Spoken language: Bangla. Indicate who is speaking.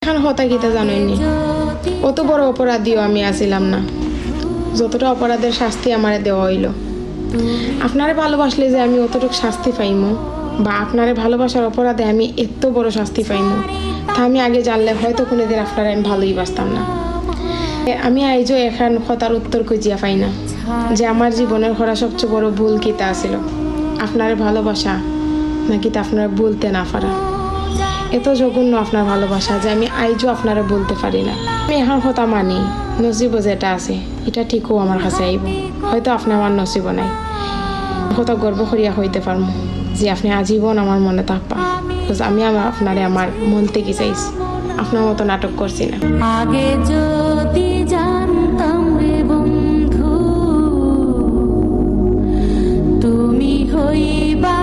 Speaker 1: এখন হতা গীতা জানইনি অত বড় অপরাধীও আমি আসিলাম না, যতটা অপরাধের শাস্তি আমারে দেওয়া হইল। আপনারে ভালোবাসলে যে আমি অতটুকু শাস্তি পাইমু, বা আপনারে ভালোবাসার অপরাধে আমি এত বড় শাস্তি পাইমু, তা আমি আগে জানলে হয়তো কোনোদিন আপনারা আমি ভালোই বাসতাম না। আমি আইজও এখন কথার উত্তর খুঁজিয়া পাই না যে আমার জীবনের করা সবচেয়ে বড় ভুল কিতা আছিল, আপনারে ভালোবাসা নাকি তা আপনারা বলতে না পারা। এত জঘন্য আপনার ভালোবাসা যে আমি আইজও আপনারা বলতে পারি না। আমি এখন কথা মানি, নসিব যেটা আছে এটা ঠিকও আমার কাছে আইব, হয়তো আপনি আমার নসিব নাই। কত গর্ব করিয়া হইতে পারবো যে আপনি আজীবন আমার মনে থাকবা, আমি আপনারে আমার মন থেকে চাইছি, আপনার মতো নাটক করছি না।
Speaker 2: আগে যদি জানতাম রে বন্ধু, তুমি হইবা